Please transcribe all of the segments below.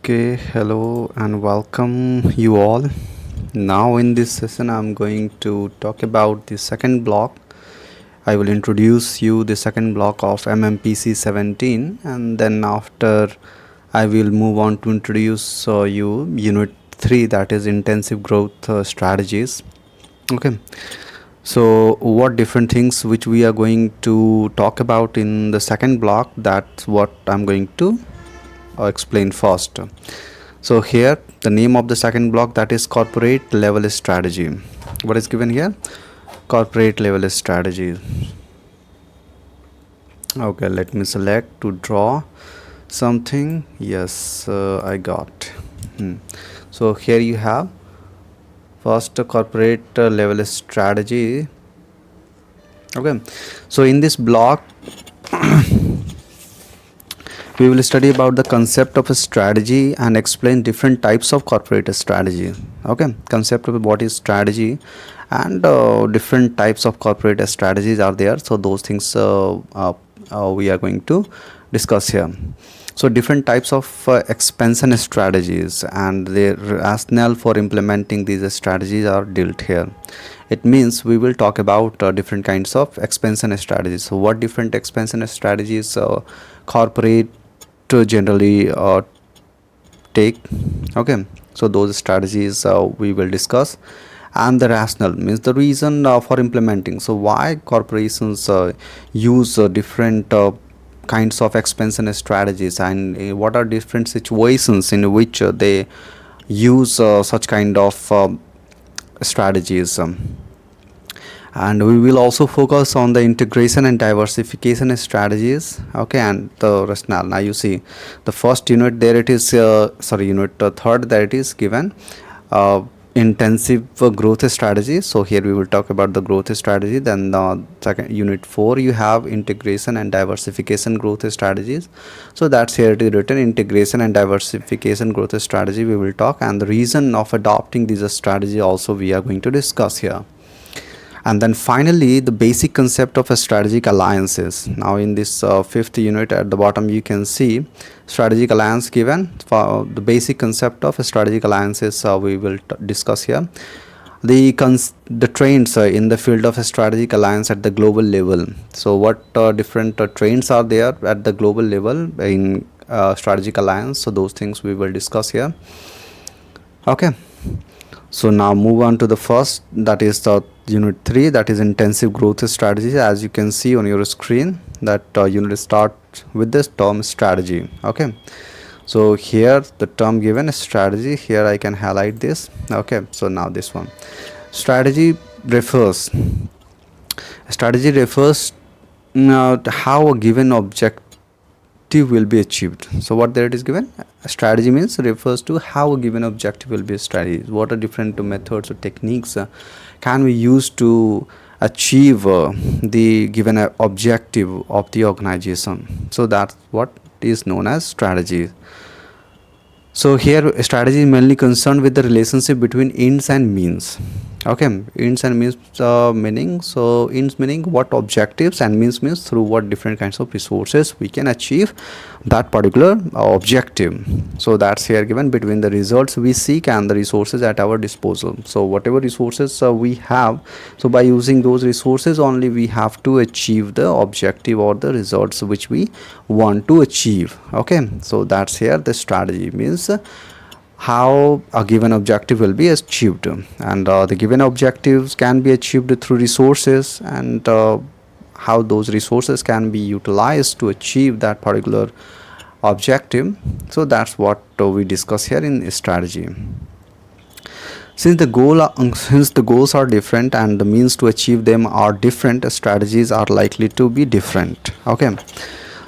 Okay, hello and welcome you all. Now, in this session, I'm going to talk about the second block. I will introduce you the second block of MMPC-17, and then after, I will move on to introduce you Unit 3, that is intensive growth strategies. Okay, so what different things which we are going to talk about in the second block, that's what I'm going to explain first. So here the name of the second block, that is corporate level strategy. What is given here? Corporate level strategy. Okay, let me select to draw something. Yes, I got. So here you have first corporate level strategy. Okay, so in this block we will study about the concept of a strategy and explain different types of corporate strategy. Okay, concept of what is strategy and different types of corporate strategies are there. So those things we are going to discuss here. So different types of expansion strategies and their rationale for implementing these strategies are dealt here. It means we will talk about different kinds of expansion strategies. So what different expansion strategies corporate to generally take. Okay, so those strategies we will discuss, and the rationale means the reason for implementing. So why corporations use different kinds of expansion strategies, and what are different situations in which they use such kind of strategies. And we will also focus on the integration and diversification strategies. Okay, and the rationale. Now you see the first unit there, it is unit third, that it is given intensive growth strategy. So here we will talk about the growth strategy. Then second unit 4, you have integration and diversification growth strategies. So that's here it is written, integration and diversification growth strategy we will talk, and the reason of adopting this strategy also we are going to discuss here. And then finally the basic concept of a strategic alliances. Now in this fifth unit at the bottom you can see strategic alliance given. For the basic concept of a strategic alliances we will discuss here. The trends in the field of a strategic alliance at the global level. So what different trends are there at the global level in strategic alliance, so those things we will discuss here. Okay, so now move on to the first, that is the unit 3, that is intensive growth strategy. As you can see on your screen, that unit starts with this term strategy. Okay, so here the term given is strategy. Here I can highlight this. Okay, so now this one, strategy refers to how a given objective will be achieved. So what there it is given, strategy means refers to how a given objective will be strategy. What are different methods or techniques can we use to achieve the given objective of the organization. So that's what is known as strategy. So here strategy is mainly concerned with the relationship between ends and means. Okay, ends and means meaning, so ends meaning what objectives, and means through what different kinds of resources we can achieve that particular objective. So that's here given, between the results we seek and the resources at our disposal. So whatever resources we have, so by using those resources only we have to achieve the objective or the results which we want to achieve. Okay, so that's here the strategy means how a given objective will be achieved, and the given objectives can be achieved through resources, and how those resources can be utilized to achieve that particular objective. So that's what we discuss here in strategy. Since the goals are different and the means to achieve them are different, strategies are likely to be different. Okay,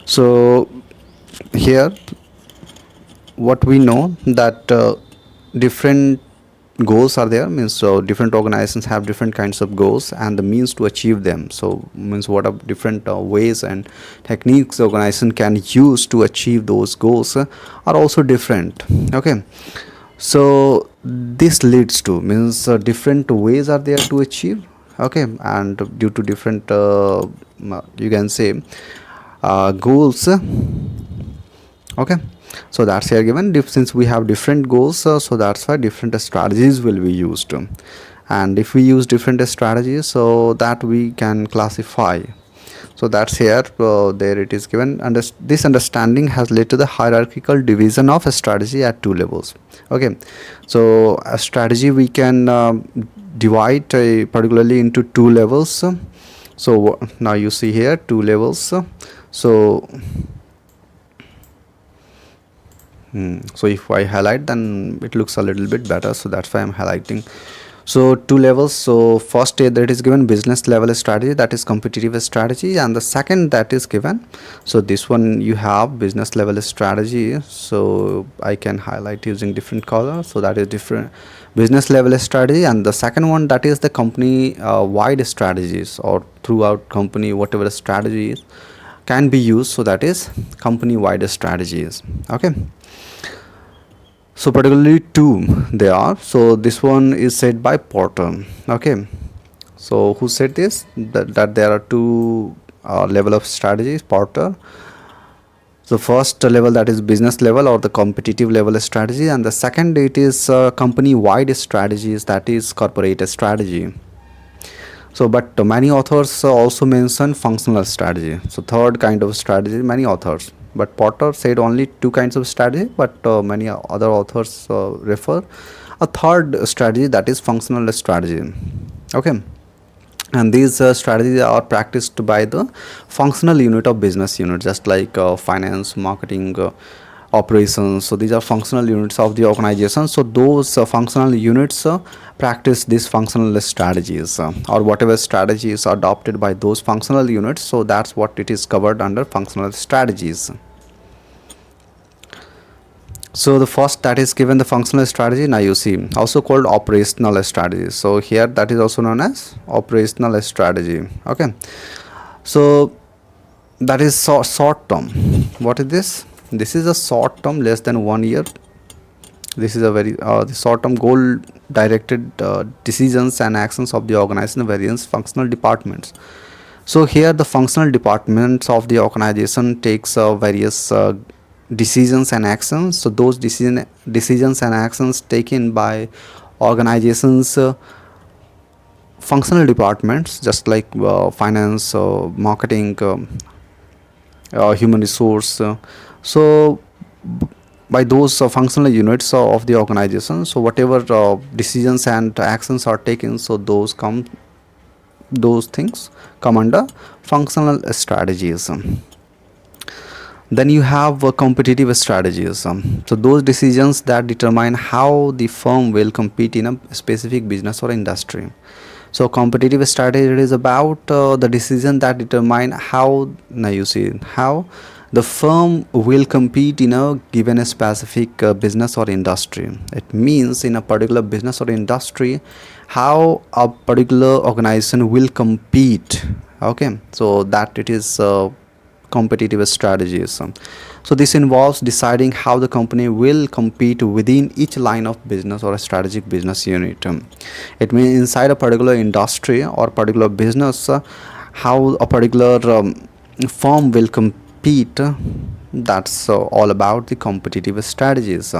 so here what we know that different goals are there, means so different organizations have different kinds of goals and the means to achieve them. So means what are different ways and techniques the organization can use to achieve those goals are also different. Okay, so this leads to means different ways are there to achieve. Okay, and due to different you can say goals. Okay, So that's here given. Since we have different goals, so that's why different strategies will be used. And if we use different strategies, so that we can classify. So that's here, there it is given. This understanding has led to the hierarchical division of a strategy at two levels. Okay, so a strategy we can divide particularly into two levels. So now you see here two levels. So so if I highlight, then it looks a little bit better, so that's why I'm highlighting. So two levels. So first that is given business level strategy, that is competitive strategy, and the second that is given, so this one you have business level strategy. So I can highlight using different color, so that is different business level strategy. And the second one, that is the company wide strategies, or throughout company whatever strategies can be used, so that is company wide strategies. Okay, so particularly two they are. So this one is said by Porter. Okay, so who said this, that there are two level of strategies? Porter. So first level, that is business level or the competitive level strategy, and the second it is company wide strategies, that is corporate strategy. So but many authors also mention functional strategy, so third kind of strategy, many authors. But Potter said only two kinds of strategy, but many other authors refer a third strategy, that is functional strategy. Okay, and these strategies are practiced by the functional unit of business unit, just like finance, marketing, operations. So these are functional units of the organization. So those functional units practice these functional strategies, or whatever strategies are adopted by those functional units, so that's what it is covered under functional strategies. So the first, that is given the functional strategy. Now you see, also called operational strategy. So here that is also known as operational strategy. Okay, so that is short term. What is this? This is a short term, less than 1 year. This is a very the short term goal directed decisions and actions of the organization, various functional departments. So here the functional departments of the organization takes various decisions and actions. So those decisions and actions taken by organizations functional departments, just like finance, marketing, human resource. So by those functional units of the organization, so whatever decisions and actions are taken, so those things come under functional strategies. Then you have competitive strategies. So those decisions that determine how the firm will compete in a specific business or industry. So competitive strategy is about the decision that determine how, now you see, how the firm will compete in a given specific business or industry. It means in a particular business or industry, how a particular organization will compete. Okay, so that it is competitive strategies. So this involves deciding how the company will compete within each line of business or a strategic business unit. It means inside a particular industry or particular business, how a particular firm will compete. That's all about the competitive strategies.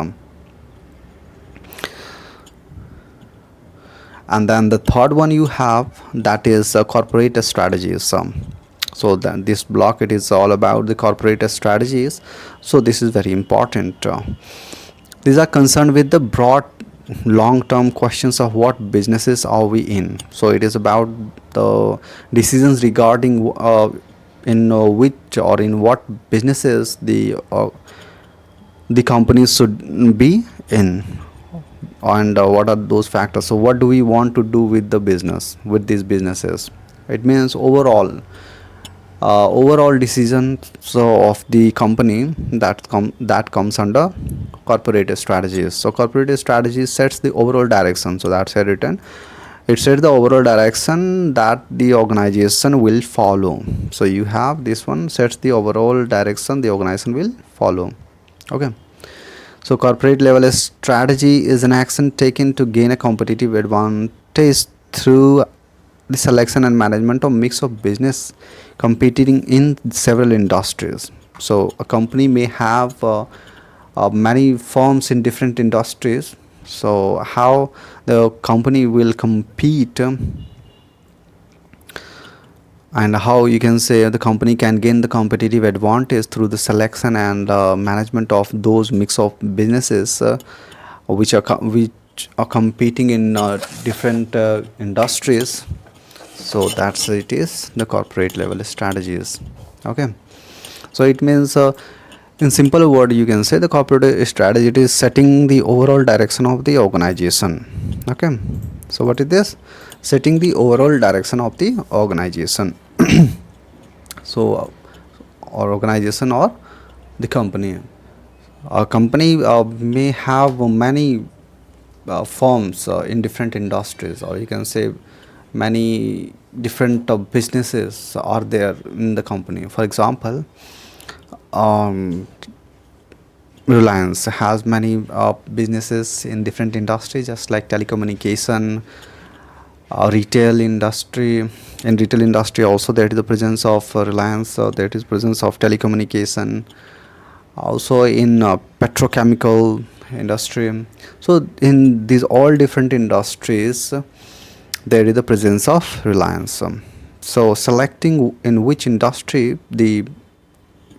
And then the third one you have, that is corporate strategies. So then this block, it is all about the corporate strategies. So this is very important. These are concerned with the broad long term questions of what businesses are we in. So it is about the decisions regarding in which or in what businesses the companies should be in, and what are those factors. So what do we want to do with the business, with these businesses? It means overall decision so of the company, that comes under corporate strategies. So corporate strategy sets the overall direction, so that's here written. It sets the overall direction that the organization will follow. So you have this one, sets the overall direction the organization will follow. Okay, so corporate level strategy is an action taken to gain a competitive advantage through the selection and management of mix of business competing in several industries. So a company may have many firms in different industries. So how the company will compete, and how you can say the company can gain the competitive advantage through the selection and management of those mix of businesses which are competing in different industries. So that's it is the corporate level strategies. Okay, so it means in simple word you can say the corporate strategy, it is setting the overall direction of the organization. Okay, so what is this? Setting the overall direction of the organization. So or organization or the company, a company may have many firms in different industries, or you can say many different businesses are there in the company. For example, um, Reliance has many businesses in different industries, just like telecommunication, retail industry. In retail industry also there is the presence of Reliance, there is presence of telecommunication, also in petrochemical industry. So in these all different industries there is the presence of Reliance. So selecting in which industry the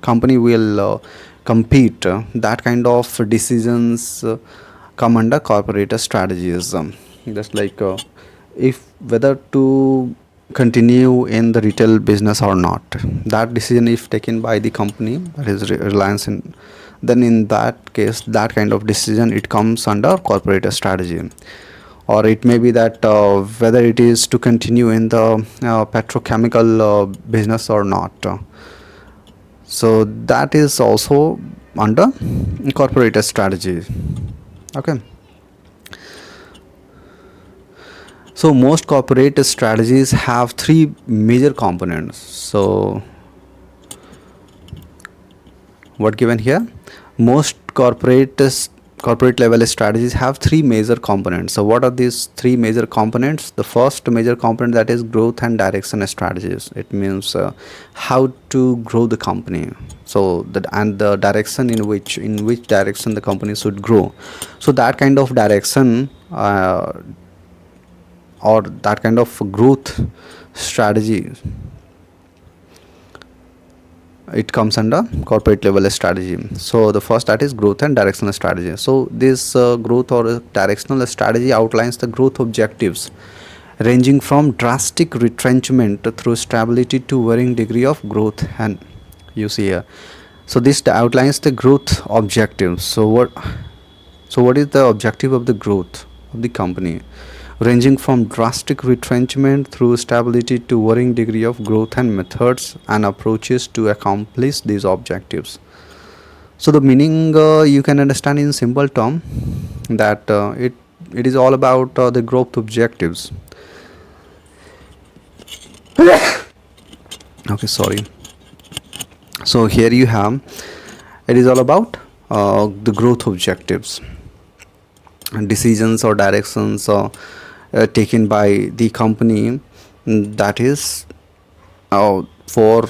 company will compete, that kind of decisions come under corporate strategies. Just like if whether to continue in the retail business or not, that decision if taken by the company, that is Reliance, in then in that case that kind of decision it comes under corporate strategy. Or it may be that whether it is to continue in the petrochemical business or not, so that is also under corporate strategy. Okay, so most corporate strategies have three major components. So what given here, most corporate level strategies have three major components. So what are these three major components? The first major component, that is growth and direction strategies. It means how to grow the company, so that and the direction in which direction the company should grow. So that kind of direction or that kind of growth strategy, it comes under corporate level strategy. So the first, that is growth and directional strategy. So this growth or directional strategy outlines the growth objectives ranging from drastic retrenchment through stability to varying degree of growth. And you see here, so this outlines the growth objectives. So what is the objective of the growth of the company? Ranging from drastic retrenchment through stability to varying degree of growth, and methods and approaches to accomplish these objectives. So the meaning you can understand in simple term, that it is all about the growth objectives. Okay, sorry. So here you have, it is all about the growth objectives and decisions or directions taken by the company, that is for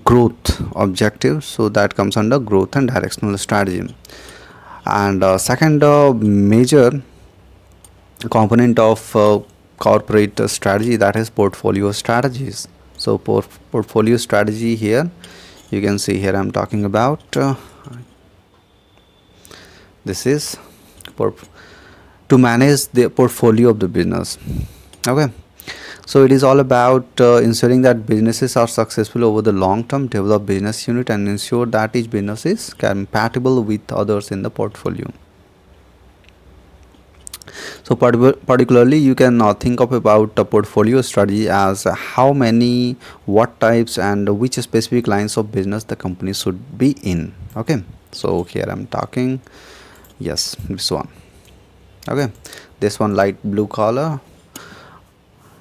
growth objectives. So that comes under growth and directional strategy. And second major component of corporate strategy, that is portfolio strategies. So portfolio strategy, here you can see, here I'm talking about this is to manage the portfolio of the business. Okay, so it is all about ensuring that businesses are successful over the long term, develop business unit, and ensure that each business is compatible with others in the portfolio. So particularly you can think of about a portfolio strategy as how many, what types, and which specific lines of business the company should be in. Okay, so here I'm talking, yes, this one. Okay, this one, light blue color.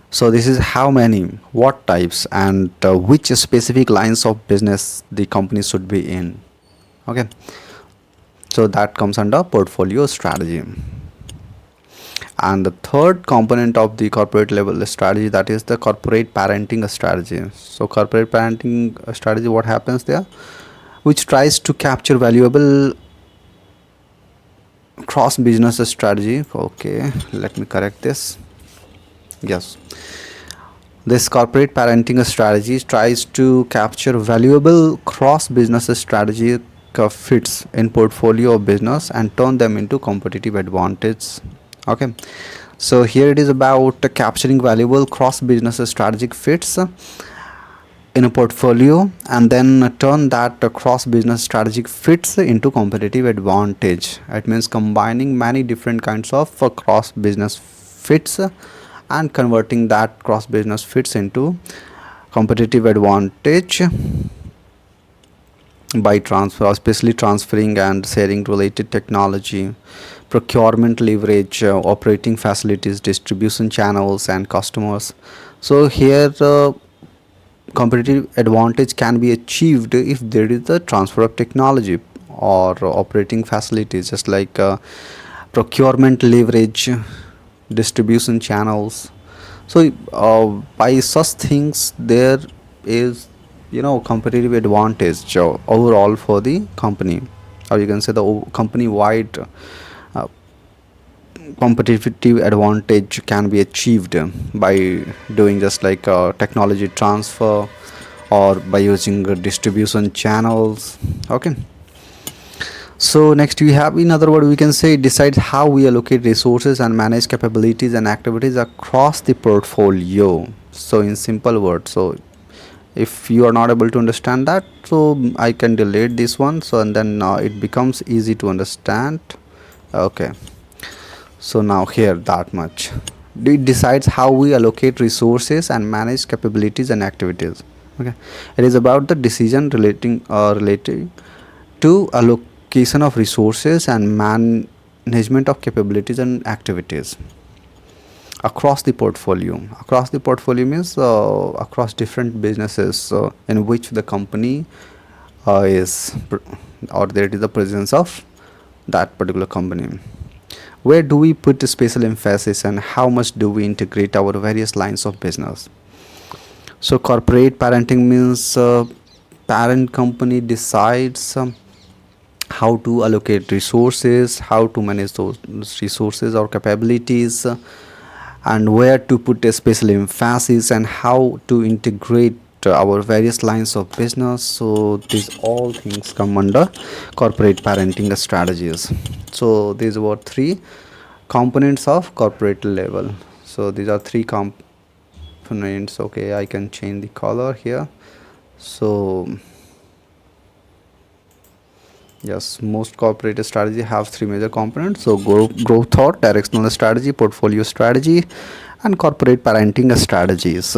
So this is how many, what types, and which specific lines of business the company should be in. Okay, so that comes under portfolio strategy. And the third component of the corporate level strategy, that is the corporate parenting strategy. So corporate parenting strategy, what happens there, which tries to capture valuable cross business strategy. Okay, let me correct this. Yes, this corporate parenting strategy tries to capture valuable cross business strategy fits in portfolio of business and turn them into competitive advantage. Okay, so here it is about capturing valuable cross business strategic fits in a portfolio and then turn that cross business strategic fits into competitive advantage. It means combining many different kinds of cross business fits and converting that cross business fits into competitive advantage by transfer, especially transferring and sharing related technology, procurement leverage, operating facilities, distribution channels, and customers. So here competitive advantage can be achieved if there is a transfer of technology or operating facilities, just like procurement leverage, distribution channels. So by such things there is, competitive advantage overall for the company, or you can say the company wide uh, competitive advantage can be achieved by doing just like technology transfer or by using distribution channels. Okay, so next we have, in other words, we can say, decides how we allocate resources and manage capabilities and activities across the portfolio. So in simple words, so if you are not able to understand that, so I can delete this one, so and then it becomes easy to understand. Okay, so now here that much, it decides how we allocate resources and manage capabilities and activities. Okay, it is about the decision relating to allocation of resources and management of capabilities and activities across the portfolio. Across the portfolio means across different businesses in which the company or there is the presence of that particular company. Where do we put the special emphasis and how much do we integrate our various lines of business? So corporate parenting means parent company decides how to allocate resources, how to manage those resources or capabilities, and where to put a special emphasis and how to integrate our various lines of business. So these all things come under corporate parenting strategies. So these were three components of corporate level. So these are three components. Okay, I can change the color here. So yes, most corporate strategy have three major components. So growth thought, directional strategy, portfolio strategy, and corporate parenting strategies.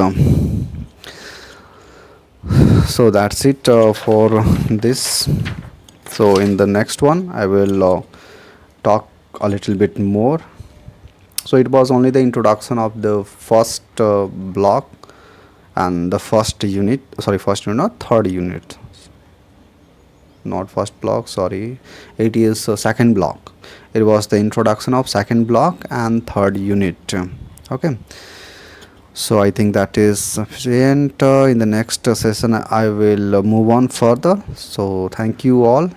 So that's it for this. So in the next one I will talk a little bit more. So it was only the introduction of the first block and the first unit, sorry, first unit, not third unit, not first block, sorry, it is second block. It was the introduction of second block and third unit. Okay, so I think that is sufficient. In the next session I will move on further. So thank you all.